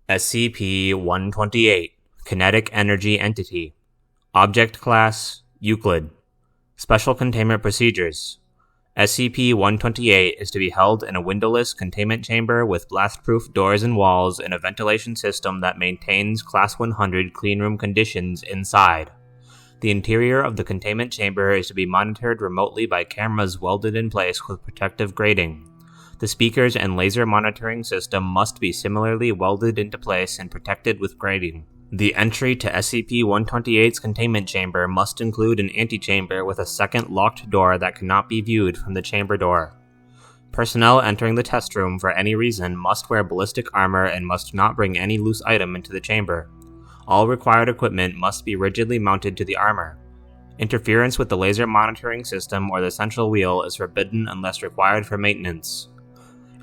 SCP-128 Kinetic Energy Entity. Object Class Euclid. Special Containment Procedures. SCP-128 is to be held in a windowless containment chamber with blast-proof doors and walls and a ventilation system that maintains Class 100 cleanroom conditions inside. The interior of the containment chamber is to be monitored remotely by cameras welded in place with protective grating. The speakers and laser monitoring system must be similarly welded into place and protected with grating. The entry to SCP-128's containment chamber must include an antechamber with a second locked door that cannot be viewed from the chamber door. Personnel entering the test room for any reason must wear ballistic armor and must not bring any loose item into the chamber. All required equipment must be rigidly mounted to the armor. Interference with the laser monitoring system or the central wheel is forbidden unless required for maintenance.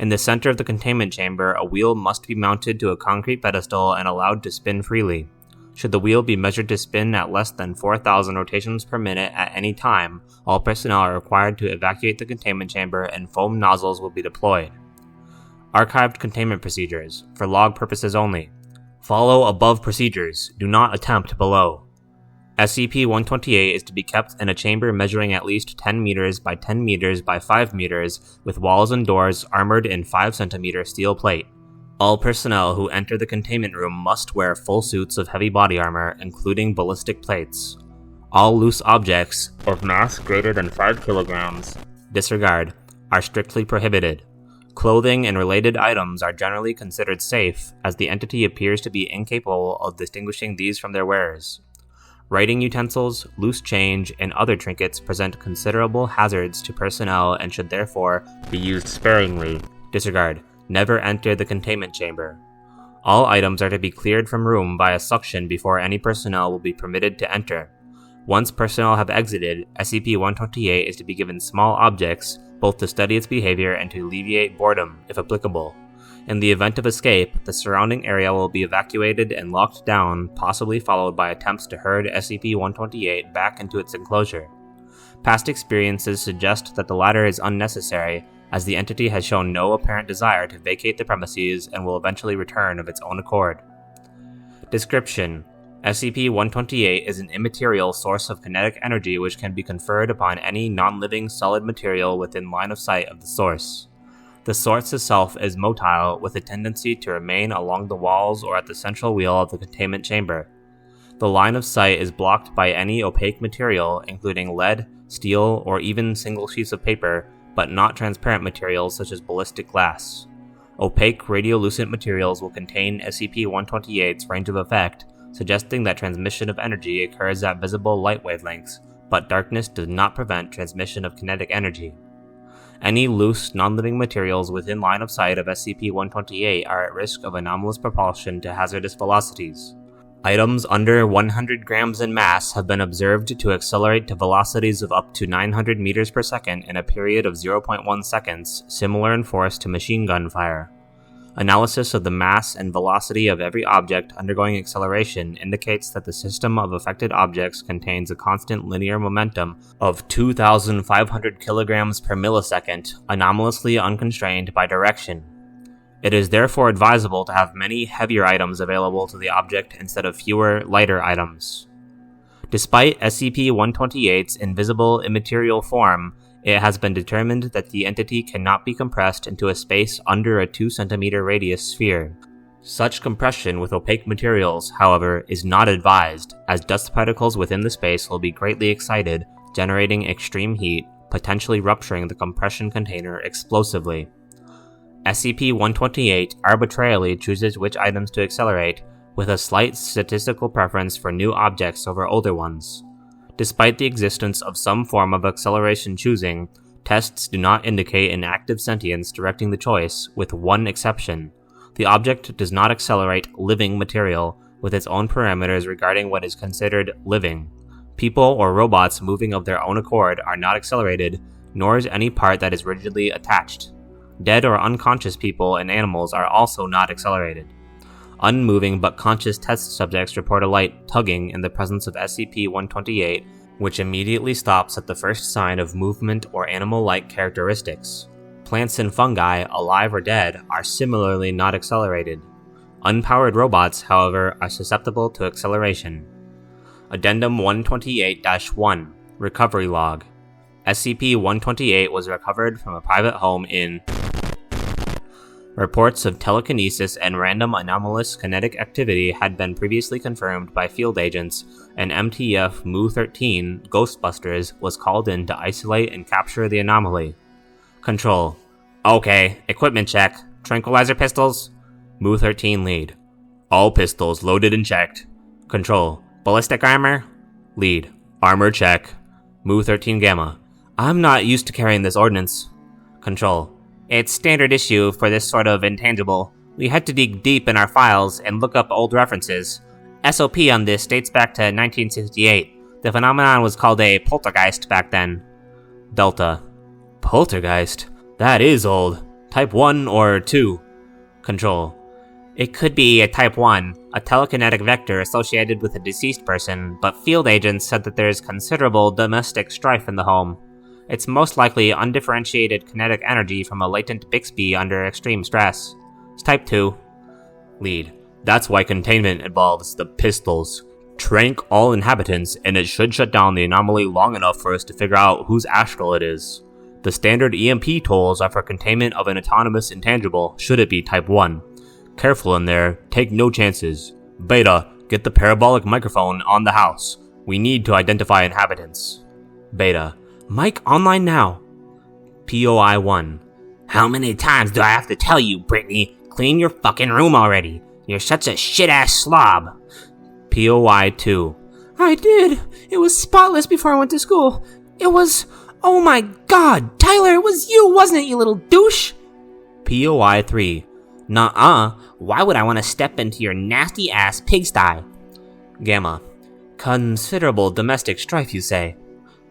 In the center of the containment chamber, a wheel must be mounted to a concrete pedestal and allowed to spin freely. Should the wheel be measured to spin at less than 4,000 rotations per minute at any time, all personnel are required to evacuate the containment chamber and foam nozzles will be deployed. Archived containment procedures, for log purposes only. Follow above procedures. Do not attempt below. SCP-128 is to be kept in a chamber measuring at least 10 meters by 10 meters by 5 meters, with walls and doors armored in 5 cm steel plate. All personnel who enter the containment room must wear full suits of heavy body armor, including ballistic plates. All loose objects, of mass greater than 5 kilograms, disregard, are strictly prohibited. Clothing and related items are generally considered safe, as the entity appears to be incapable of distinguishing these from their wearers. Writing utensils, loose change, and other trinkets present considerable hazards to personnel and should therefore be used sparingly. Disregard. Never enter the containment chamber. All items are to be cleared from room via suction before any personnel will be permitted to enter. Once personnel have exited, SCP-128 is to be given small objects, both to study its behavior and to alleviate boredom, if applicable. In the event of escape, the surrounding area will be evacuated and locked down, possibly followed by attempts to herd SCP-128 back into its enclosure. Past experiences suggest that the latter is unnecessary, as the entity has shown no apparent desire to vacate the premises and will eventually return of its own accord. Description: SCP-128 is an immaterial source of kinetic energy which can be conferred upon any non-living solid material within line of sight of the source. The source itself is motile, with a tendency to remain along the walls or at the central wheel of the containment chamber. The line of sight is blocked by any opaque material, including lead, steel, or even single sheets of paper, but not transparent materials such as ballistic glass. Opaque radiolucent materials will contain SCP-128's range of effect, suggesting that transmission of energy occurs at visible light wavelengths, but darkness does not prevent transmission of kinetic energy. Any loose, non-living materials within line of sight of SCP-128 are at risk of anomalous propulsion to hazardous velocities. Items under 100 grams in mass have been observed to accelerate to velocities of up to 900 meters per second in a period of 0.1 seconds, similar in force to machine gun fire. Analysis of the mass and velocity of every object undergoing acceleration indicates that the system of affected objects contains a constant linear momentum of 2,500 kilograms per millisecond, anomalously unconstrained by direction. It is therefore advisable to have many heavier items available to the object instead of fewer, lighter items. Despite SCP-128's invisible immaterial form, it has been determined that the entity cannot be compressed into a space under a 2 cm radius sphere. Such compression with opaque materials, however, is not advised, as dust particles within the space will be greatly excited, generating extreme heat, potentially rupturing the compression container explosively. SCP-128 arbitrarily chooses which items to accelerate, with a slight statistical preference for new objects over older ones. Despite the existence of some form of acceleration choosing, tests do not indicate an active sentience directing the choice, with one exception. The object does not accelerate living material, with its own parameters regarding what is considered living. People or robots moving of their own accord are not accelerated, nor is any part that is rigidly attached. Dead or unconscious people and animals are also not accelerated. Unmoving but conscious test subjects report a light tugging in the presence of SCP-128, which immediately stops at the first sign of movement or animal-like characteristics. Plants and fungi, alive or dead, are similarly not accelerated. Unpowered robots, however, are susceptible to acceleration. Addendum 128-1 Recovery Log. SCP-128 was recovered from a private home in... Reports of telekinesis and random anomalous kinetic activity had been previously confirmed by field agents, and MTF Mu-13 Ghostbusters was called in to isolate and capture the anomaly. Control. Okay, equipment check. Tranquilizer pistols? Mu-13 Lead. All pistols loaded and checked. Control. Ballistic armor? Lead. Armor check. Mu-13 Gamma. I'm not used to carrying this ordnance. Control. It's standard issue for this sort of intangible. We had to dig deep in our files and look up old references. SOP on this dates back to 1968. The phenomenon was called a poltergeist back then. Delta. Poltergeist? That is old. Type 1 or 2? Control. It could be a Type 1, a telekinetic vector associated with a deceased person, but field agents said that there is considerable domestic strife in the home. It's most likely undifferentiated kinetic energy from a latent Bixby under extreme stress. It's Type 2. Lead. That's why containment involves the pistols. Trank all inhabitants, and it should shut down the anomaly long enough for us to figure out whose astral it is. The standard EMP tolls are for containment of an autonomous intangible, should it be Type 1. Careful in there, take no chances. Beta, get the parabolic microphone on the house. We need to identify inhabitants. Beta. Mic online now. POI 1. How many times do I have to tell you, Brittany? Clean your fucking room already. You're such a shit-ass slob. POI 2. I did. It was spotless before I went to school. It was... Oh my god, Tyler, it was you, wasn't it, you little douche? POI 3. Nuh-uh. Why would I want to step into your nasty-ass pigsty? Gamma. Considerable domestic strife, you say?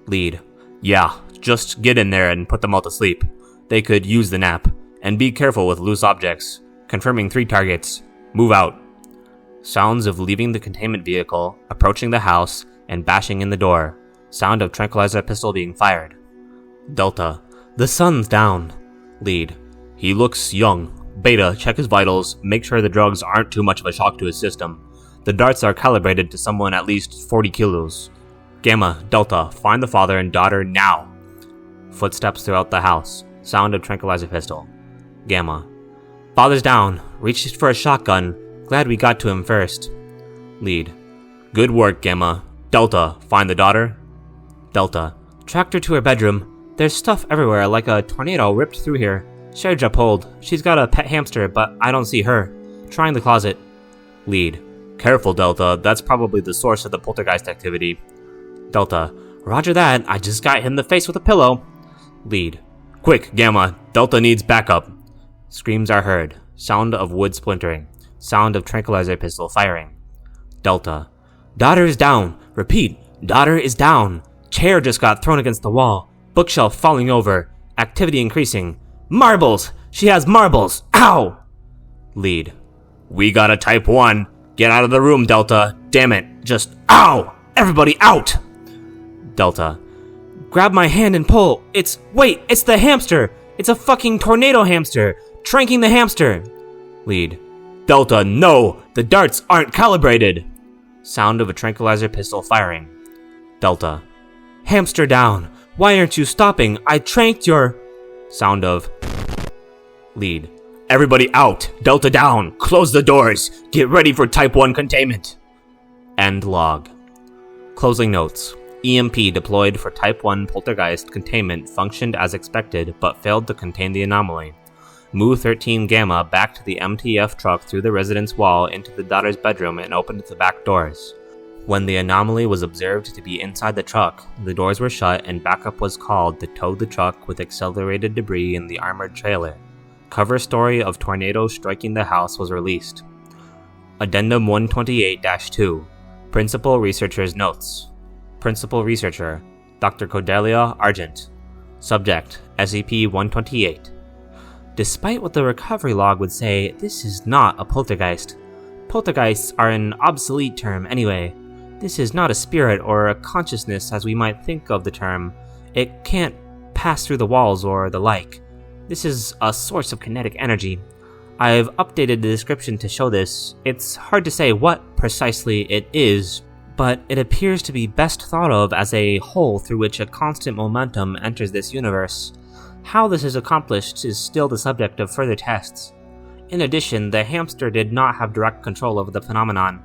Lead. Yeah, just get in there and put them all to sleep. They could use the nap. And be careful with loose objects. Confirming 3 targets. Move out. Sounds of leaving the containment vehicle, approaching the house, and bashing in the door. Sound of tranquilizer pistol being fired. Delta. The sun's down. Lead. He looks young. Beta, check his vitals, make sure the drugs aren't too much of a shock to his system. The darts are calibrated to someone at least 40 kilos. Gamma, Delta, find the father and daughter now. Footsteps throughout the house. Sound of tranquilizer pistol. Gamma. Father's down. Reached for a shotgun. Glad we got to him first. Lead. Good work, Gamma. Delta, find the daughter. Delta. Tracked her to her bedroom. There's stuff everywhere like a tornado ripped through here. Sherja pulled. She's got a pet hamster, but I don't see her. Trying the closet. Lead. Careful, Delta. That's probably the source of the poltergeist activity. Delta. Roger that. I just got hit in the face with a pillow. Lead. Quick, Gamma. Delta needs backup. Screams are heard. Sound of wood splintering. Sound of tranquilizer pistol firing. Delta. Daughter is down. Repeat. Daughter is down. Chair just got thrown against the wall. Bookshelf falling over. Activity increasing. Marbles! She has marbles! Ow! Lead. We got a Type 1. Get out of the room, Delta. Damn it. Just ow! Everybody out! Delta. Grab my hand and pull. Wait, it's the hamster! It's a fucking tornado hamster! Tranking the hamster! Lead. Delta, no! The darts aren't calibrated! Sound of a tranquilizer pistol firing. Delta. Hamster down. Why aren't you stopping? I tranked your... Sound of... Lead. Everybody out! Delta down! Close the doors! Get ready for Type 1 containment! End log. Closing notes. EMP deployed for Type 1 poltergeist containment functioned as expected, but failed to contain the anomaly. Mu-13 Gamma backed the MTF truck through the residence wall into the daughter's bedroom and opened the back doors. When the anomaly was observed to be inside the truck, the doors were shut and backup was called to tow the truck with accelerated debris in the armored trailer. Cover story of tornado striking the house was released. Addendum 128-2 Principal Researcher's Notes. Principal Researcher, Dr. Cordelia Argent. Subject, SCP-128. Despite what the recovery log would say, this is not a poltergeist. Poltergeists are an obsolete term anyway. This is not a spirit or a consciousness as we might think of the term. It can't pass through the walls or the like. This is a source of kinetic energy. I've updated the description to show this. It's hard to say what precisely it is, but it appears to be best thought of as a hole through which a constant momentum enters this universe. How this is accomplished is still the subject of further tests. In addition, the hamster did not have direct control over the phenomenon.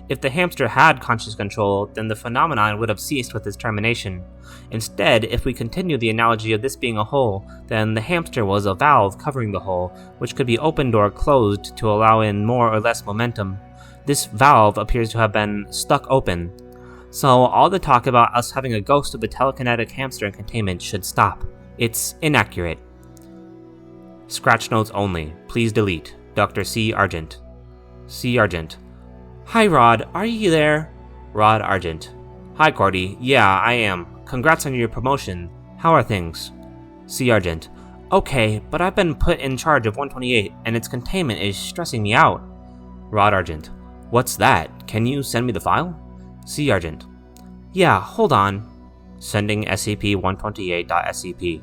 If the hamster had conscious control, then the phenomenon would have ceased with its termination. Instead, if we continue the analogy of this being a hole, then the hamster was a valve covering the hole, which could be opened or closed to allow in more or less momentum. This valve appears to have been stuck open. So all the talk about us having a ghost of the telekinetic hamster in containment should stop. It's inaccurate. Scratch notes only. Please delete. Dr. C. Argent. C. Argent. Hi Rod, are you there? Rod Argent. Hi Cordy, yeah, I am. Congrats on your promotion. How are things? C. Argent. Okay, but I've been put in charge of 128, and its containment is stressing me out. Rod Argent. What's that? Can you send me the file? C. Argent. Yeah, hold on. Sending SCP-128.SCP.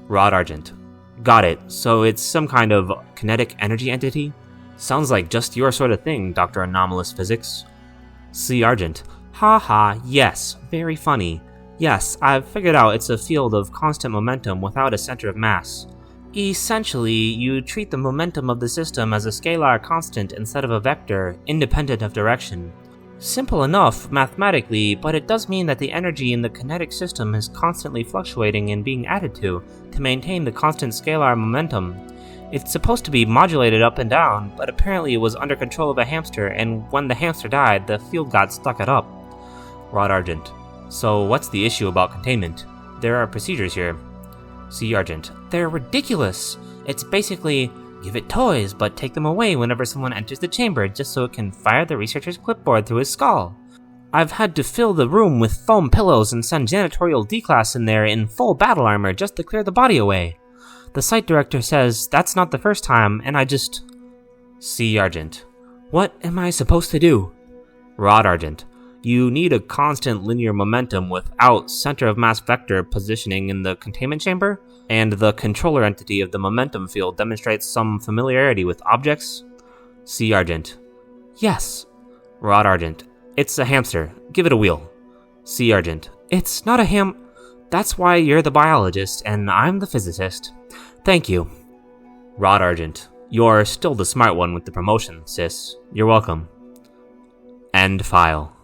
Rod Argent. Got it, so it's some kind of kinetic energy entity? Sounds like just your sort of thing, Dr. Anomalous Physics. C. Argent. Haha, yes, very funny. Yes, I've figured out it's a field of constant momentum without a center of mass. Essentially, you treat the momentum of the system as a scalar constant instead of a vector, independent of direction. Simple enough, mathematically, but it does mean that the energy in the kinetic system is constantly fluctuating and being added to maintain the constant scalar momentum. It's supposed to be modulated up and down, but apparently it was under control of a hamster, and when the hamster died, the field got stuck it up. Rod Argent. So what's the issue about containment? There are procedures here. C. Argent. They're ridiculous! It's basically, give it toys, but take them away whenever someone enters the chamber just so it can fire the researcher's clipboard through his skull. I've had to fill the room with foam pillows and send janitorial D-class in there in full battle armor just to clear the body away. The site director says that's not the first time, and I just... C. Argent. What am I supposed to do? Rod Argent. You need a constant linear momentum without center of mass vector positioning in the containment chamber, and the controller entity of the momentum field demonstrates some familiarity with objects. C. Argent. Yes. Rod Argent. It's a hamster. Give it a wheel. C. Argent. It's not a That's why you're the biologist, and I'm the physicist. Thank you. Rod Argent. You're still the smart one with the promotion, sis. You're welcome. End file.